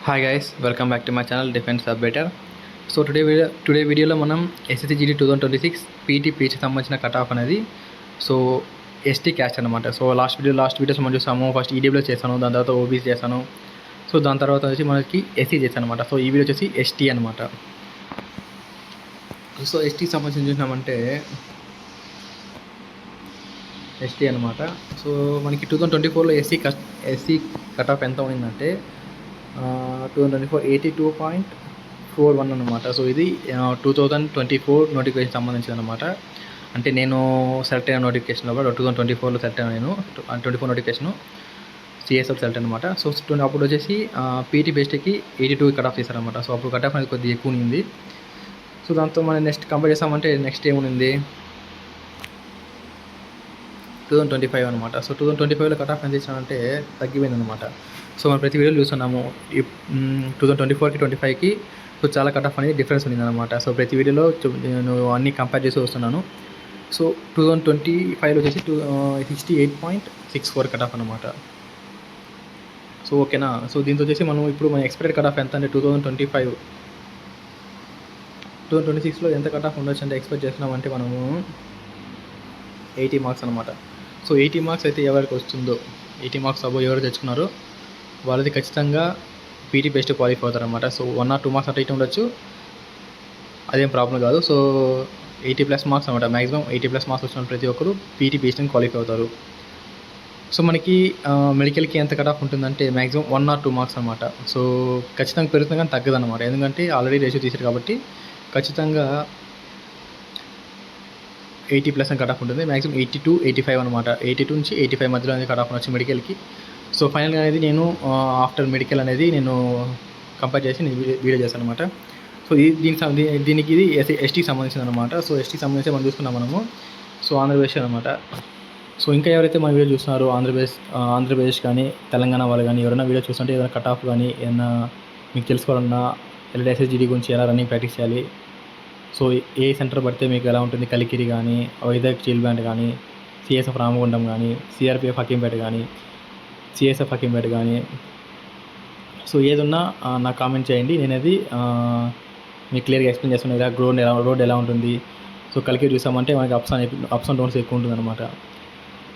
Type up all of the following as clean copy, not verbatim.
Hi guys, welcome back to my channel defence updater. So today వీడియోలో మనం SSC GD 2026 పీటీకి సంబంధించిన cut off అనేది సో ఎస్టీ క్యాస్ట్ అనమాట. సో లాస్ట్ వీడియోస్ మనం చూసాము. ఫస్ట్ ఈడబ్ల్యూ చేశాను, దాని తర్వాత ఓబీసీ చేశాను. సో దాని తర్వాత వచ్చి మనకి ఎస్సీ చేశాను అనమాట. సో ఈ వీడియో వచ్చేసి ఎస్టీ అనమాట. సో ఎస్టీకి సంబంధించి చూసినామంటే ఎస్టీ అనమాట. సో మనకి 2024లో ఎస్సీ కట్ ఆఫ్ ఎంత ఉండిందంటే 2024 82.41 అనమాట. సో ఇది 2024 నోటిఫికేషన్ సంబంధించింది అనమాట. అంటే నేను సెలెక్ట్ అయిన నోటిఫికేషన్లో కూడా 2024లో సెలెక్ట్ అయినా నేను 24 నోటిఫికేషను సిఎస్ఎఫ్ సెలెక్ట్ అనమాట. సో అప్పుడు వచ్చేసి పీటీ బెస్ట్కి 82 కట్ ఆఫ్ చేశారనమాట. సో అప్పుడు కట్ ఆఫ్ అనేది కొద్దిగా ఎక్కువ ఉంది. సో దాంతో మనం నెక్స్ట్ కంపేర్ చేస్తామంటే నెక్స్ట్ ఏముంది 2025 అనమాట. సో 2025లో కట్ ఆఫ్ ఎంత ఇచ్చానంటే తగ్గిపోయింది అనమాట. సో మనం ప్రతి వీడియోలో చూస్తున్నాము 2024కి 25కి సో చాలా కట్ ఆఫ్ అనేది డిఫరెన్స్ ఉంది అనమాట. సో ప్రతి వీడియోలో నేను అన్నీ కంపేర్ చేసి వస్తున్నాను. సో 2025లో వచ్చేసి 68.64 కట్ ఆఫ్ అనమాట. సో ఓకేనా. సో దీంతో వచ్చేసి మనం ఇప్పుడు మన ఎక్స్పెక్టెడ్ కట్ ఆఫ్ ఎంత అంటే 2026లో ఎంత కట్ ఆఫ్ ఉండొచ్చు అంటే ఎక్స్పెక్ట్ చేస్తున్నామంటే మనము 80 మార్క్స్ అనమాట. సో 80 మార్క్స్ అయితే ఎవరికి వస్తుందో 80 మార్క్స్ అబో ఎవరు తెచ్చుకున్నారో వాళ్ళది ఖచ్చితంగా పీటీ బెస్ట్ క్వాలిఫై అవుతారు అనమాట. సో 1 or 2 మార్క్స్ అటు ఇటు ఉండొచ్చు, అదేం ప్రాబ్లం కాదు. సో 80+ మార్క్స్ అనమాట. మ్యాక్సిమం 80+ మార్క్స్ వచ్చిన ప్రతి ఒక్కరు పీటీ బెస్ట్ని క్వాలిఫై అవుతారు. సో మనకి మెడికల్కి ఎంత కట్ ఆఫ్ ఉంటుందంటే మ్యాక్సిమం 1 or 2 మార్క్స్ అనమాట. సో ఖచ్చితంగా పెరుగుతుంది కానీ తగ్గదు అనమాట. ఎందుకంటే ఆల్రెడీ రేషియో తీసారు కాబట్టి ఖచ్చితంగా 80+ అని కట్ ఆఫ్ ఉంటుంది. మ్యాక్సిమం 82, 85 అనమాట. 82 నుంచి 85 మధ్యలో అనేది కట్ ఆఫ్ వచ్చి మెడికల్కి. సో ఫైనల్గా అనేది నేను ఆఫ్టర్ మెడికల్ అనేది నేను కంపేర్ చేసి నేను వీడియో చేశాను అనమాట. సో దీనికి ఇది ఎస్టీకి సంబంధించింది అనమాట. సో ఎస్టీకి సంబంధించి మనం చూసుకున్నాం మనము. సో ఆంధ్రప్రదేశ్ అనమాట. సో ఇంకా ఎవరైతే మన వీడియో చూస్తున్నారో ఆంధ్రప్రదేశ్ కానీ తెలంగాణ వాళ్ళు కానీ ఎవరైనా వీడియో చూస్తుంటే ఏదైనా కట్ ఆఫ్ కానీ ఏదైనా మీకు తెలుసుకోవాలన్నా ఎలా ఎస్ఎస్జిడి గురించి ఎలా రన్నింగ్ ప్రాక్టీస్ చేయాలి, సో ఏ సెంటర్ పడితే మీకు ఎలా ఉంటుంది, కలికిరి కానీ వైజాగ్ స్టీల్ ప్లాంట్ కానీ సిఎస్ఎఫ్ రామగుండం కానీ సిఆర్పిఎఫ్ హకీంపేట కానీ సిఎస్ఎఫ్ హకీంపేట కానీ సో ఏదున్నా నాకు కామెంట్ చేయండి. నేను అది మీకు క్లియర్గా ఎక్స్ప్లెయిన్ చేస్తున్నాను. ఇలా రోడ్ ఎలా ఉంటుంది. సో కలికిరి చూసామంటే మనకి అప్స్ అండ్ డౌన్స్ ఎక్కువ ఉంటుంది అనమాట.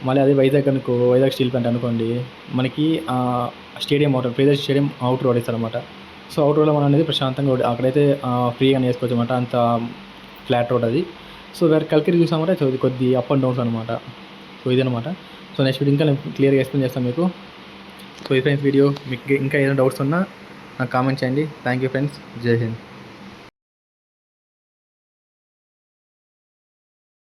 మళ్ళీ అదే వైజాగ్ స్టీల్ ప్లాంట్ అనుకోండి, మనకి stadium private stadium out road ఇస్తారనమాట. సో అవుట్ రోడ్లో మనం అనేది ప్రశాంతంగా అక్కడైతే ఫ్రీగా వేసుకోవచ్చు అనమాట. అంత ఫ్లాట్ రోడ్ అది. సో వేరే కలికిరి చూసామంటే కొద్ది అప్ అండ్ డౌన్స్ అనమాట. సో ఇదనమాట. సో నెక్స్ట్ వీడియో ఇంకా నేను క్లియర్గా ఎక్స్ప్లెయిన్ చేస్తాను మీకు. సో ఈ ఫ్రెండ్స్ వీడియో మీకు ఇంకా ఏదైనా డౌట్స్ ఉన్నా నాకు కామెంట్ చేయండి. Thank you friends. జై హింద్.